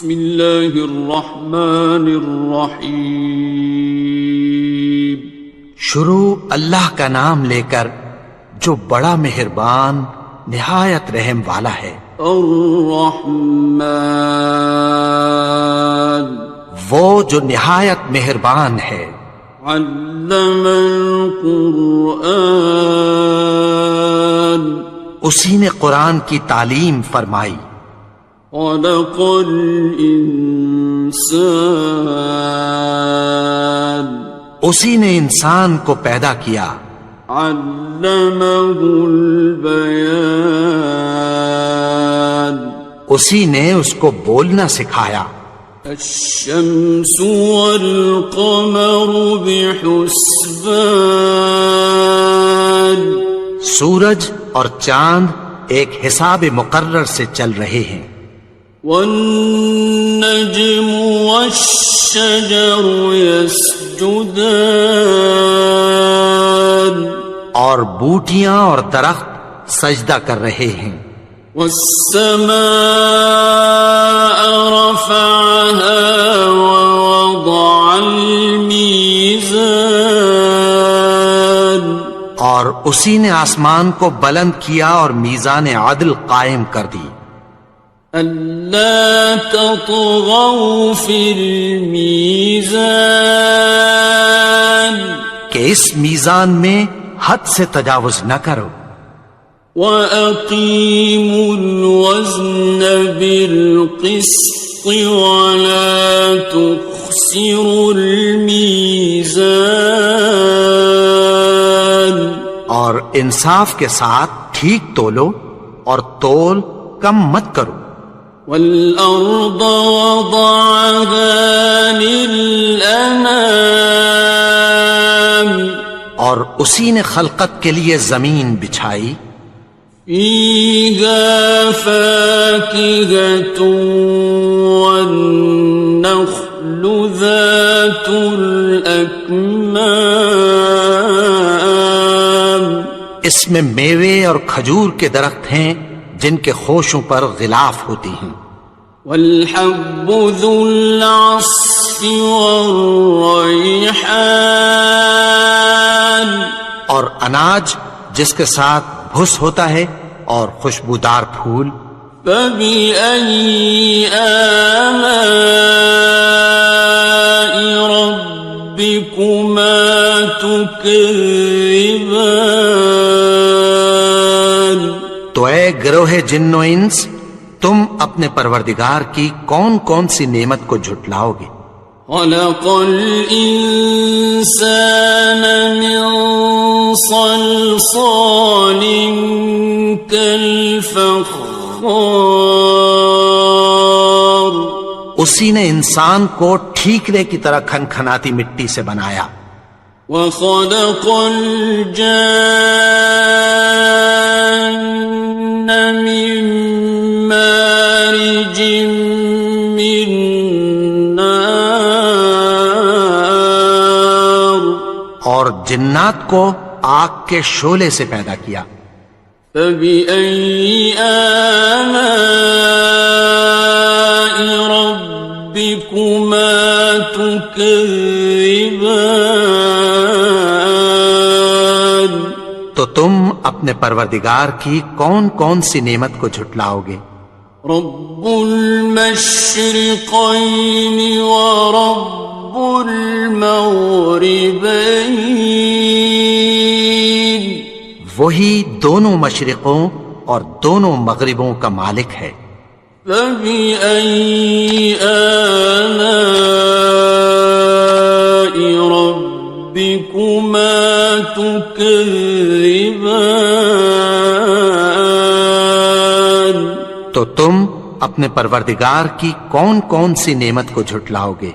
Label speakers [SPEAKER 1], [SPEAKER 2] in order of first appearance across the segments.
[SPEAKER 1] بسم اللہ الرحمن الرحیم.
[SPEAKER 2] شروع اللہ کا نام لے کر جو بڑا مہربان نہایت رحم والا ہے.
[SPEAKER 1] الرحمن
[SPEAKER 2] وہ جو نہایت مہربان ہے.
[SPEAKER 1] علم القرآن
[SPEAKER 2] اسی نے قرآن کی تعلیم فرمائی.
[SPEAKER 1] خلق الانسان
[SPEAKER 2] اسی نے انسان کو پیدا کیا.
[SPEAKER 1] علمہ البیان
[SPEAKER 2] اسی نے اس کو بولنا سکھایا.
[SPEAKER 1] الشمس والقمر بحسبان
[SPEAKER 2] سورج اور چاند ایک حساب مقرر سے چل رہے ہیں.
[SPEAKER 1] والنجم والشجر يسجدان
[SPEAKER 2] اور بوٹیاں اور درخت سجدہ کر رہے ہیں.
[SPEAKER 1] والسماء رفعها ووضع الميزان
[SPEAKER 2] اور اسی نے آسمان کو بلند کیا اور میزان عدل قائم کر دی.
[SPEAKER 1] ألا تطغوا في الميزان
[SPEAKER 2] کہ اس میزان میں حد سے تجاوز نہ کرو.
[SPEAKER 1] وَأَقِيمُوا الْوَزْنَ بِالْقِسْطِ وَلَا تُخْسِرُوا الْمِيزَانَ
[SPEAKER 2] اور انصاف کے ساتھ ٹھیک تولو اور تول کم مت کرو.
[SPEAKER 1] وَالْأَرْضَ وَضَعَهَا لِلْأَنَامِ
[SPEAKER 2] اور اسی نے خلقت کے لیے زمین بچھائی.
[SPEAKER 1] فِيهَا فَاكِهَةٌ وَالنَّخْلُ ذَاتُ الْأَكْمَامِ
[SPEAKER 2] اس میں میوے اور کھجور کے درخت ہیں جن کے خوشوں پر غلاف ہوتی ہیں.
[SPEAKER 1] وَالْحَبُّ ذُو الْعَصْفِ وَالرَّيْحَانِ
[SPEAKER 2] اور اناج جس کے ساتھ بھس ہوتا ہے اور خوشبودار پھول.
[SPEAKER 1] فَبِأَيِّ آلَاءِ رَبِّكُمَا تُكَذِّبَانِ
[SPEAKER 2] تو اے گروہ جن و انس تم اپنے پروردگار کی کون کون سی نعمت کو جھٹلاؤ گے.
[SPEAKER 1] خَلَقَ الْإِنسَانَ مِنْ صَلْصَالٍ كَالْفَخَّارِ
[SPEAKER 2] اسی نے انسان کو ٹھیکرے کی طرح کھنکھناتی مٹی سے بنایا.
[SPEAKER 1] وَخَلَقَ الْجَانَّ مِن مَّارِجٍ مِّن نَّارٍ
[SPEAKER 2] اور جنات کو آگ کے شعلے سے پیدا کیا.
[SPEAKER 1] فَبِأَيِّ آلَاءِ رَبِّكُمَا تُكَذِّبَانِ
[SPEAKER 2] تو تم اپنے پروردگار کی کون کون سی نعمت کو جھٹلاؤ گے.
[SPEAKER 1] رب المشرقین ورب المغربین
[SPEAKER 2] وہی دونوں مشرقوں اور دونوں مغربوں کا مالک ہے.
[SPEAKER 1] فَبِأَيِّ آلَاءِ رَبِّكُمَا تُكَذِّبَانِ
[SPEAKER 2] تو تم اپنے پروردگار کی کون کون سی نعمت کو جھٹلاؤ گے.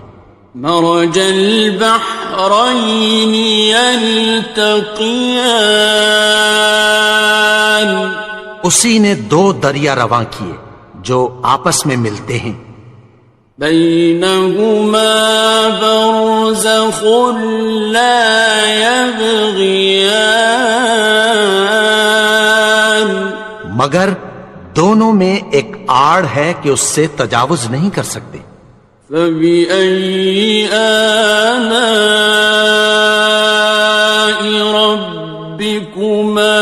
[SPEAKER 1] مرج البحرین یلتقیان
[SPEAKER 2] اسی نے دو دریا رواں کیے جو آپس میں ملتے ہیں.
[SPEAKER 1] بینہما برزخ لا یبغیان
[SPEAKER 2] مگر دونوں میں ایک آڑ ہے کہ اس سے تجاوز نہیں کر سکتے۔
[SPEAKER 1] فبأي آلاء ربكما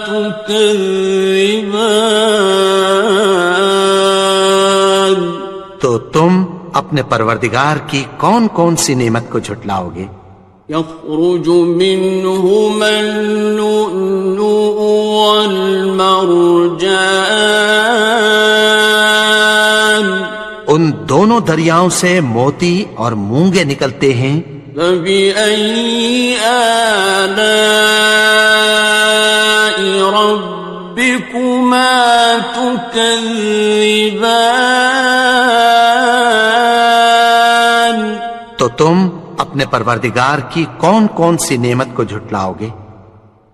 [SPEAKER 1] تكذبان؟
[SPEAKER 2] تو تم اپنے پروردگار کی کون کون سی نعمت کو جھٹلاؤ گے؟
[SPEAKER 1] يخرج منهما اللؤلؤ والمرجان،
[SPEAKER 2] ان دونوں دریاؤں سے موتی اور مونگے نکلتے ہیں۔
[SPEAKER 1] فبأي آلاء ربكما تكذبان؟
[SPEAKER 2] تو تم اپنے پروردگار کی کون کون سی نعمت کو جھٹلاؤ گے؟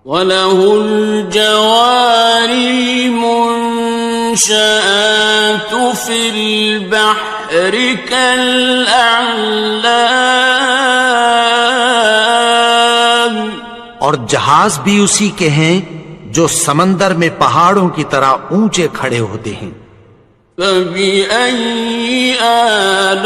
[SPEAKER 1] وَلَهُ الْجَوَارِ الْمُنشَآتُ فِي الْبَحْرِ كَالْأَعْلَامِ،
[SPEAKER 2] اور جہاز بھی اسی کے ہیں جو سمندر میں پہاڑوں کی طرح اونچے کھڑے ہوتے ہیں۔
[SPEAKER 1] فَبِأَيِّ آلَاءِ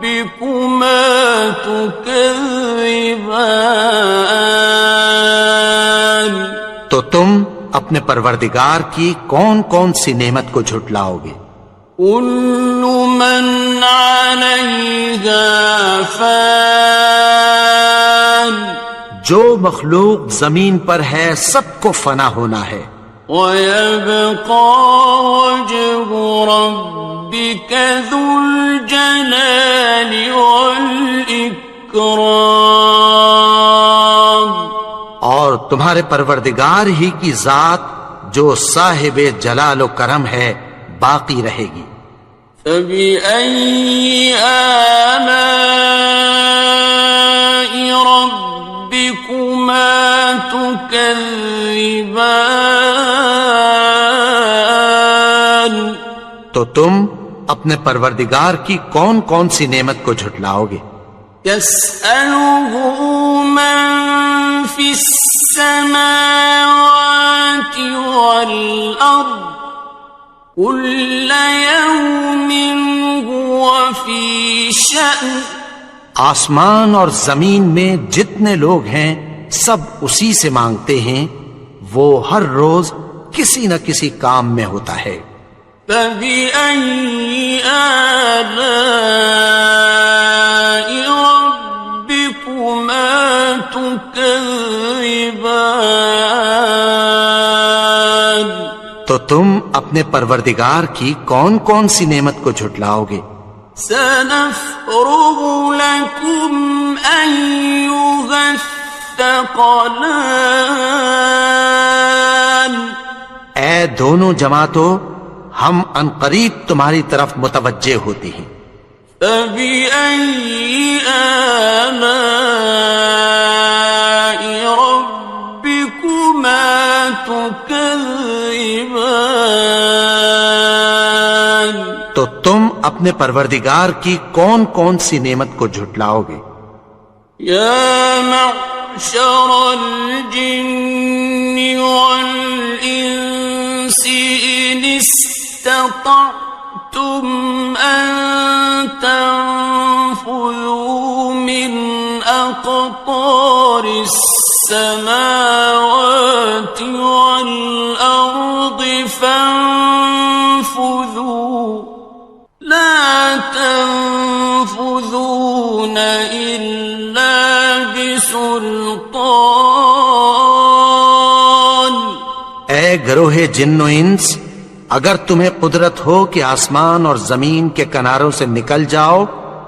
[SPEAKER 1] رَبِّكُمَا تُكَذِّبَانِ؟
[SPEAKER 2] تو تم اپنے پروردگار کی کون کون سی نعمت کو جھٹلاؤ گے؟
[SPEAKER 1] كُلُّ مَنْ عَلَيْهَا فَانٍ،
[SPEAKER 2] جو مخلوق زمین پر ہے سب کو فنا ہونا ہے۔
[SPEAKER 1] وَيَبْقَى وَجْهُ رَبِّكَ ذُو الْجَلَالِ وَالْإِكْرَامِ،
[SPEAKER 2] اور تمہارے پروردگار ہی کی ذات جو صاحب جلال و کرم ہے باقی رہے گی۔
[SPEAKER 1] فَبِأَيِّ آلَاءِ رَبِّكُمَا تُكَذِّبَانِ؟
[SPEAKER 2] تو تم اپنے پروردگار کی کون کون سی نعمت کو جھٹلاؤ گے؟
[SPEAKER 1] يَسْأَلُهُ مَن فِي السَّمَاوَاتِ وَالْأَرْضِ كُلَّ يَوْمٍ هُوَ فِي شَأْنٍ،
[SPEAKER 2] آسمان اور زمین میں جتنے لوگ ہیں سب اسی سے مانگتے ہیں، وہ ہر روز کسی نہ کسی کام میں ہوتا ہے۔
[SPEAKER 1] فَبِأَيِّ آلَاءِ رَبِّكُمَا تُكَذِّبَانِ؟
[SPEAKER 2] تو تم اپنے پروردگار کی کون کون سی نعمت کو جھٹلاؤ گے؟
[SPEAKER 1] سَنَفْرُغُ لَكُمْ أَيُّهَ الثَّقَلَانِ،
[SPEAKER 2] اے دونوں جماعتوں، ہم عنقریب تمہاری طرف متوجہ ہوتے ہیں۔
[SPEAKER 1] فَبِأَيِّ آلَاءِ رَبِّكُمَا تُكَذِّبَانِ؟
[SPEAKER 2] تو تم اپنے پروردگار کی کون کون سی نعمت کو جھٹلاؤ گے؟
[SPEAKER 1] يَا مَعْشَرَ الْجِنِّ وَالْإِنسِ إِنِ اسْتَطَعْتُمْ أَن تَنفُذُوا مِنْ أَقْطَارِ السَّمَاوَاتِ وَالْأَرْضِ فَانفُذُوا لَا تَنفُذُونَ إِلَّا بِسُلْطَانٍ۔
[SPEAKER 2] اے گروہ جن و انس، اگر تمہیں قدرت ہو کہ آسمان اور زمین کے کناروں سے نکل جاؤ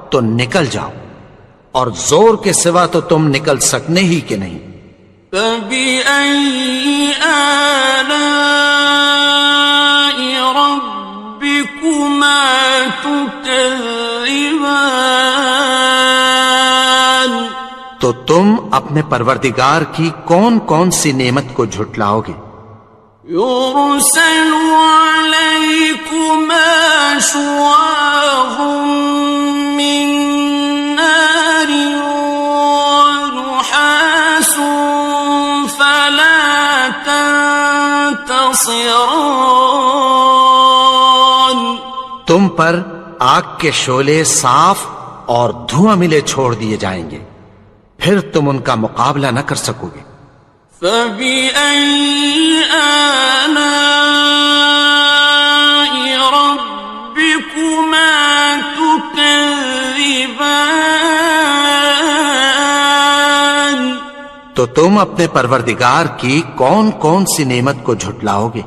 [SPEAKER 2] تو نکل جاؤ، اور زور کے سوا تو تم نکل سکنے ہی کہ نہیں۔
[SPEAKER 1] فَبِأَيِّ آلَاءِ رَبِّكُمَا تُكَذِّبَانِ؟
[SPEAKER 2] تو تم اپنے پروردگار کی کون کون سی نعمت کو جھٹلاؤ گے؟
[SPEAKER 1] يُرْسَلُ عَلَيْكُمَا شُوَاظٌ مِّن نَّارٍ وَنُحَاسٌ فَلَا تَنتَصِرَانِ؟
[SPEAKER 2] تم پر آگ کے شعلے صاف اور دھواں ملے چھوڑ دیے جائیں گے، پھر تم ان کا مقابلہ نہ کر سکو گے۔
[SPEAKER 1] فَبِأَيِّ آلَاءِ رَبِّكُمَا تُكَذِّبَانِ؟
[SPEAKER 2] تو تم اپنے پروردگار کی کون کون سی نعمت کو جھٹلاؤ گے؟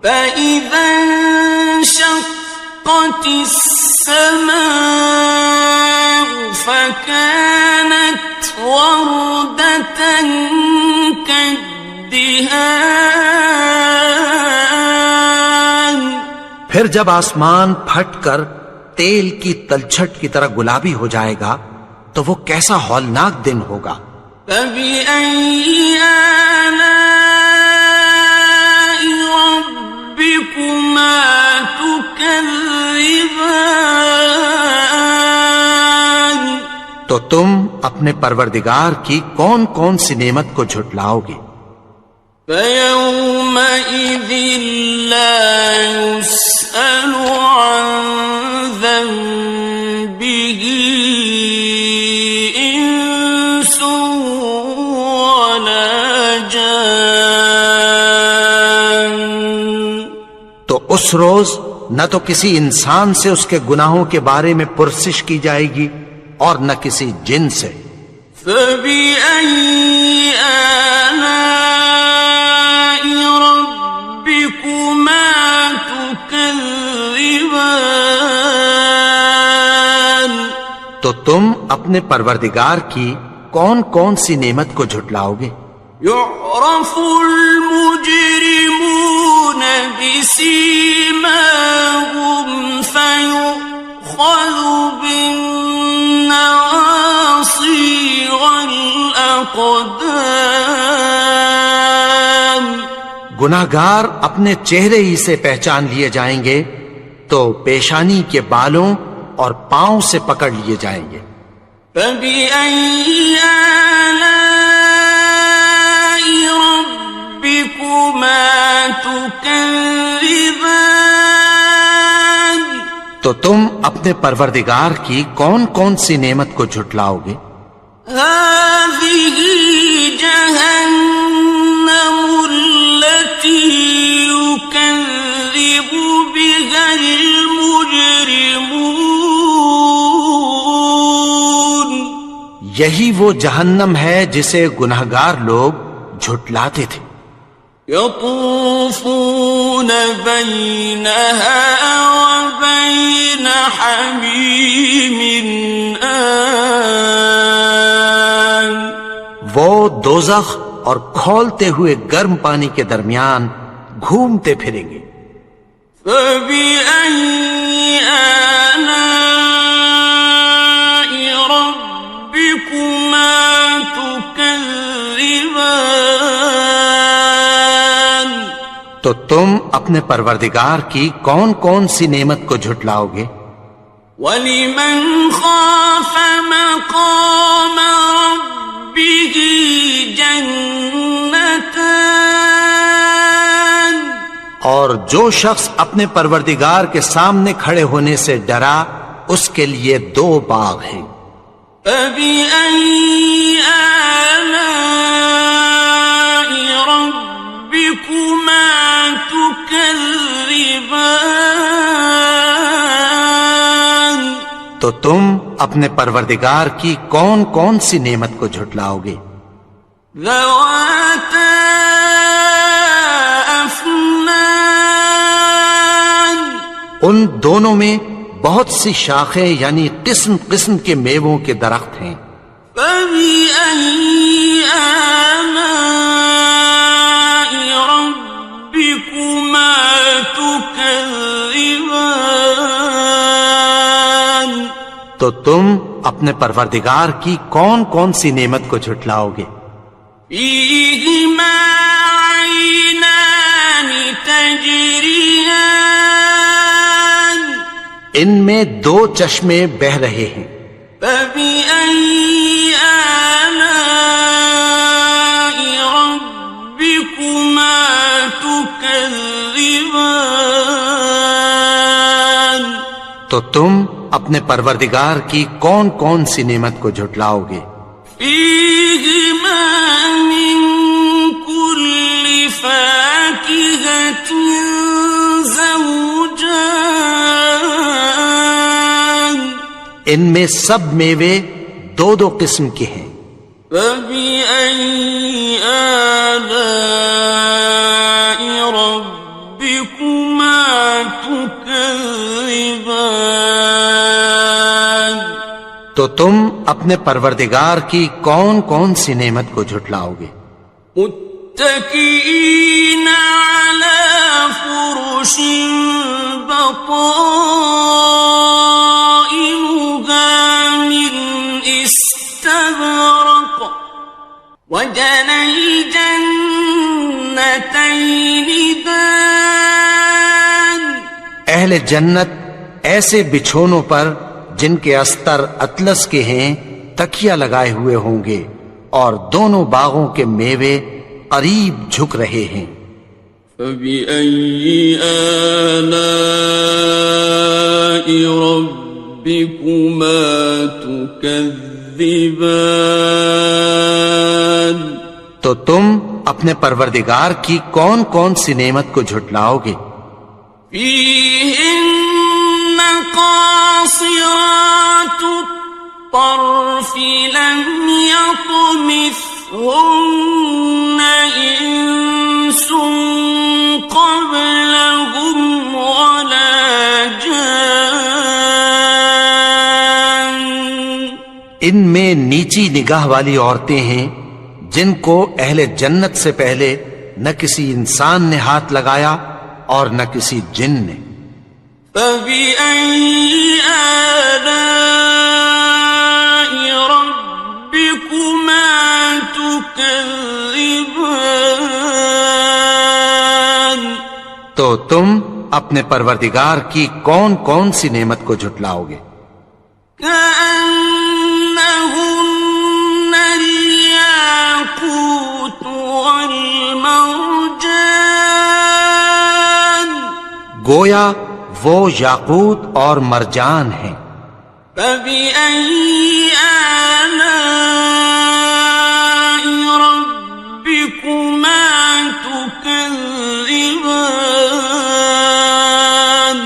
[SPEAKER 1] فَإِذَا انشَقَّتِ السَّمَاءُ فَكَانَتْ وَرْدَةً كَالدِّهَانِ،
[SPEAKER 2] پھر جب آسمان پھٹ کر تیل کی تلچھٹ کی طرح گلابی ہو جائے گا تو وہ کیسا ہولناک دن ہوگا۔
[SPEAKER 1] فَبِأَيِّ آلَاءِ رَبِّكُمَا تُكَذِّبَانِ؟
[SPEAKER 2] تو تم اپنے پروردگار کی کون کون سی نعمت کو جھٹلاؤ گے؟
[SPEAKER 1] فَيَوْمَئِذٍ لَا يُسْأَلُ عَنْ ذَنبِهِ إِنسٌ وَلَا جَانٌ۔
[SPEAKER 2] تو اس روز نہ تو کسی انسان سے اس کے گناہوں کے بارے میں پرسش کی جائے گی اور نہ کسی جن سے۔
[SPEAKER 1] فَبِأَيِّ آلَاءِ رَبِّكُمَا تُكَذِّبَانِ؟
[SPEAKER 2] تو تم اپنے پروردگار کی کون کون سی نعمت کو جھٹلاؤ گے؟
[SPEAKER 1] يُعْرَفُ الْمُجْرِمُونَ بِسِيمَاهُمْ فَيُؤْخَذُ بِالنَّوَاصِي وَالْأَقْدَامِ۔
[SPEAKER 2] گناہگار اپنے چہرے ہی سے پہچان لیے جائیں گے تو پیشانی کے بالوں اور پاؤں سے پکڑ لیے جائیں گے۔
[SPEAKER 1] فَبِأَيِّ آلَاءِ رَبِّكُمَا تُكَذِّبَانِ؟
[SPEAKER 2] تو تم اپنے پروردگار کی کون کون سی نعمت کو جھٹلاؤ گے؟
[SPEAKER 1] هَٰذِهِ جَهَنَّمُ الَّتِي يُكَذِّبُ بِهَا الْمُجْرِمُونَ۔
[SPEAKER 2] یہی وہ جہنم ہے جسے گناہگار لوگ جھٹلاتے تھے۔
[SPEAKER 1] يَطُوفُونَ بَيْنَهَا وَبَيْنَ حَمِيمٍ آنٍ۔
[SPEAKER 2] وہ دوزخ اور کھولتے ہوئے گرم پانی کے درمیان گھومتے پھریں گے۔
[SPEAKER 1] فَبِأَيِّ آلَاءِ رَبِّكُمَا تُكَذِّبَانِ؟
[SPEAKER 2] تو تم اپنے پروردگار کی کون کون سی نعمت کو جھٹلاؤ گے؟
[SPEAKER 1] وَلِمَنْ خَافَ مَقَامَ رَبِّهِ جَنَّتَانِ؟
[SPEAKER 2] اور جو شخص اپنے پروردگار کے سامنے کھڑے ہونے سے ڈرا اس کے لیے 2 باغ ہیں۔
[SPEAKER 1] فَبِأَيِّ آلَاءِ رَبِّكُمَا تُكَذِّبَانِ؟
[SPEAKER 2] تو تم اپنے پروردگار کی کون کون سی نعمت کو جھٹلاؤ گے؟
[SPEAKER 1] ذَوَاتَا أَفْنَانٍ؟
[SPEAKER 2] ان دونوں میں بہت سی شاخیں یعنی قسم قسم کے میووں کے درخت ہیں۔
[SPEAKER 1] فَبِأَيِّ آلَاءِ رَبِّكُمَا تُكَذِّبَانِ؟
[SPEAKER 2] تو تم اپنے پروردگار کی کون کون سی نعمت کو جھٹلاؤ گے؟
[SPEAKER 1] فِيهِمَا عَيْنَانِ تَجْرِيَانِ؟
[SPEAKER 2] ان میں 2 چشمے بہ رہے ہیں۔
[SPEAKER 1] فَبِأَيِّ آلَاءِ رَبِّكُمَا تُكَذِّبَانِ؟
[SPEAKER 2] تو تم اپنے پروردگار کی کون کون سی نعمت کو جھٹلاؤ گے؟
[SPEAKER 1] فیہما من کل فاکہۃ زوجان،
[SPEAKER 2] ان میں سب میوے دو دو قسم کے ہیں۔
[SPEAKER 1] فبأي آلاء ربكما تكذبان،
[SPEAKER 2] تو تم اپنے پروردگار کی کون کون سی نعمت کو جھٹلاؤ گے؟
[SPEAKER 1] متكئين على فرش بطائنها من استبرق، وجنى الجنتين دان،
[SPEAKER 2] اہل جنت ایسے بچھونوں پر جن کے استر اطلس کے ہیں تکیہ لگائے ہوئے ہوں گے، اور دونوں باغوں کے میوے قریب جھک رہے ہیں۔
[SPEAKER 1] فبأي آلاء ربكما تكذبان،
[SPEAKER 2] تو تم اپنے پروردگار کی کون کون سی نعمت کو جھٹلاؤ گے؟
[SPEAKER 1] فيهن قاصرات الطرف لم يطمثهن إنس قبلهم ولا جان،
[SPEAKER 2] ان میں نیچی نگاہ والی عورتیں ہیں جن کو اہل جنت سے پہلے نہ کسی انسان نے ہاتھ لگایا اور نہ کسی جن نے۔
[SPEAKER 1] فبأي آلاء ربكما تكذبان،
[SPEAKER 2] تو تم اپنے پروردگار کی کون کون سی نعمت کو جھٹلاؤ گے؟
[SPEAKER 1] كأنهن الياقوت والمرجان،
[SPEAKER 2] گویا وہ یاقوت اور مرجان ہیں۔
[SPEAKER 1] فبأي آلاء ربكما تكذبان،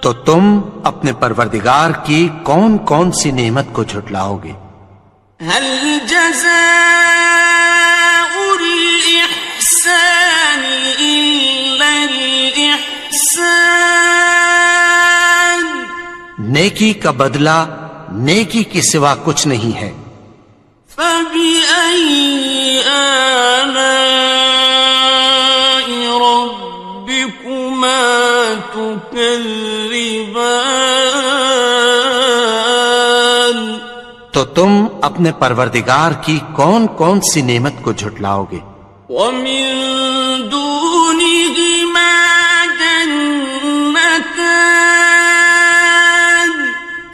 [SPEAKER 2] تو تم اپنے پروردگار کی کون کون سی نعمت کو جھٹلاؤ گے؟
[SPEAKER 1] هل جزاء الإحسان إلا الإحسان،
[SPEAKER 2] نیکی کا بدلہ نیکی کے سوا کچھ نہیں ہے۔
[SPEAKER 1] فبأي آلاء ربكما تكذبان،
[SPEAKER 2] تو تم اپنے پروردگار کی کون کون سی نعمت کو جھٹلاؤ گے؟
[SPEAKER 1] ومن دونهما جنتان،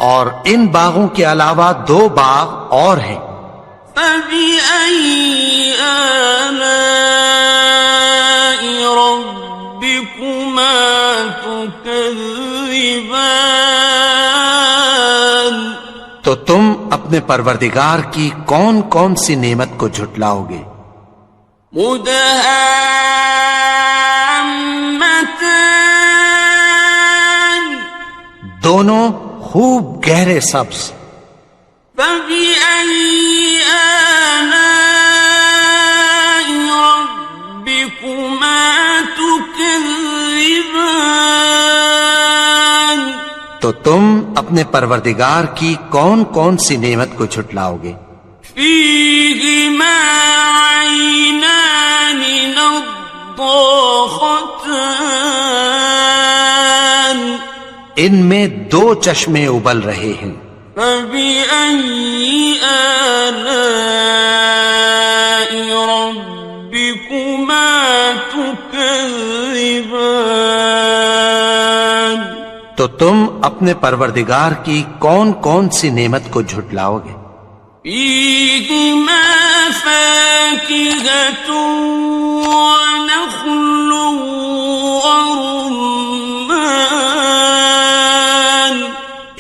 [SPEAKER 2] اور ان باغوں کے علاوہ دو باغ اور ہیں۔
[SPEAKER 1] فبأي آلاء ربكما تكذبان،
[SPEAKER 2] تو تم اپنے پروردگار کی کون کون سی نعمت کو جھٹلاؤ گے؟
[SPEAKER 1] مدهامتان،
[SPEAKER 2] دونوں خوب گہرے سبز۔
[SPEAKER 1] فبأي آلاء ربكما تكذبان،
[SPEAKER 2] تو تم اپنے پروردگار کی کون کون سی نعمت کو جھٹلاؤ گے؟
[SPEAKER 1] فيهما عينان نضاختان،
[SPEAKER 2] ان میں دو چشمے ابل رہے ہیں۔
[SPEAKER 1] فبأي آلاء ربكما تكذبان،
[SPEAKER 2] تو تم اپنے پروردگار کی کون کون سی نعمت کو جھٹلاؤ گے؟
[SPEAKER 1] فيهما فاكهة ونخل ورمان،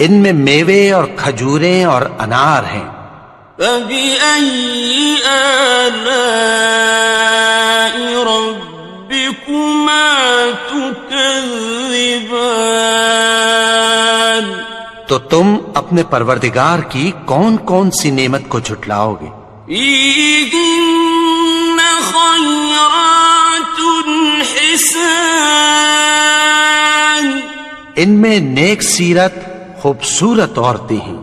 [SPEAKER 2] ان میں میوے اور کھجوریں اور انار ہیں۔
[SPEAKER 1] فبأي آلاء ربكما تكذبان؟
[SPEAKER 2] تو تم اپنے پروردگار کی کون کون سی نعمت کو جھٹلاؤ گے؟
[SPEAKER 1] فيهن خيرات حسان،
[SPEAKER 2] ان میں نیک سیرت خوبصورت عورتیں ہیں۔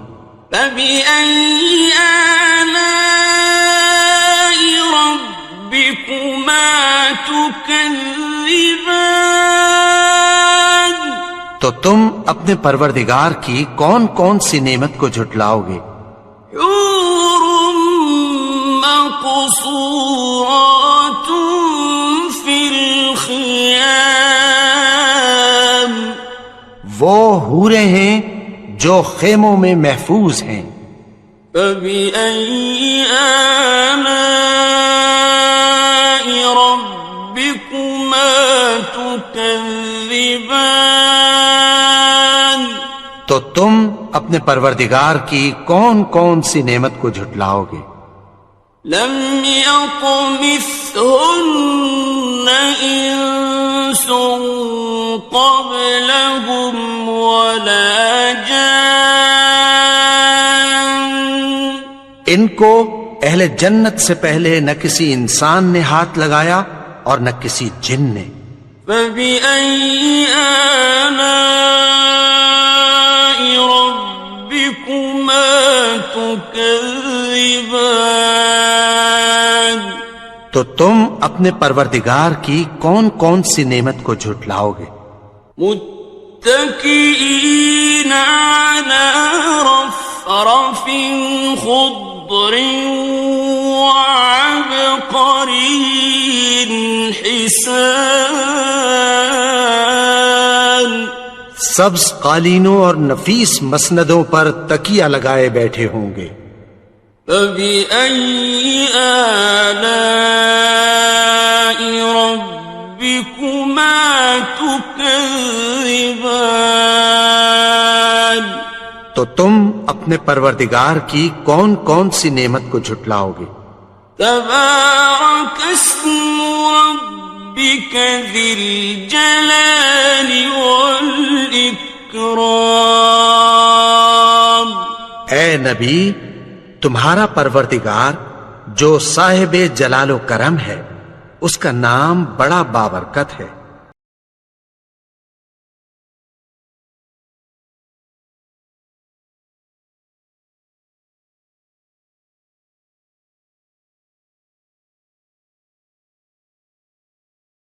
[SPEAKER 1] فبأي آلاء ربكما تكذبان؟
[SPEAKER 2] تو تم اپنے پروردگار کی کون کون سی نعمت کو جھٹلاؤ گے؟
[SPEAKER 1] حور مقصورات في الخيام،
[SPEAKER 2] وہ حوریں ہیں جو خیموں میں محفوظ ہیں۔
[SPEAKER 1] فبأي آلاء ربكما تكذبان؟
[SPEAKER 2] تو تم اپنے پروردگار کی کون کون سی نعمت کو جھٹلاؤ گے؟
[SPEAKER 1] لم يطمثهن إنس قبلهم ولا جان،
[SPEAKER 2] ان کو اہل جنت سے پہلے نہ کسی انسان نے ہاتھ لگایا اور نہ کسی جن نے۔
[SPEAKER 1] فبأي آلاء ربكما تكذبان؟
[SPEAKER 2] تو تم اپنے پروردگار کی کون کون سی نعمت کو جھٹلاؤ گے؟
[SPEAKER 1] متكئين على رفرف خضر وعبقري حسان،
[SPEAKER 2] سبز قالینوں اور نفیس مسندوں پر تکیہ لگائے بیٹھے ہوں گے۔
[SPEAKER 1] فبأي آلاء ربكما تكذبان؟
[SPEAKER 2] تو تم اپنے پروردگار کی کون کون سی نعمت کو جھٹلاؤ گے؟
[SPEAKER 1] تبارك اسم ربك ذي الجلال والإكرام۔
[SPEAKER 2] اے نبی، تمہارا پروردگار جو صاحب جلال و کرم ہے، اس کا نام بڑا بابرکت ہے۔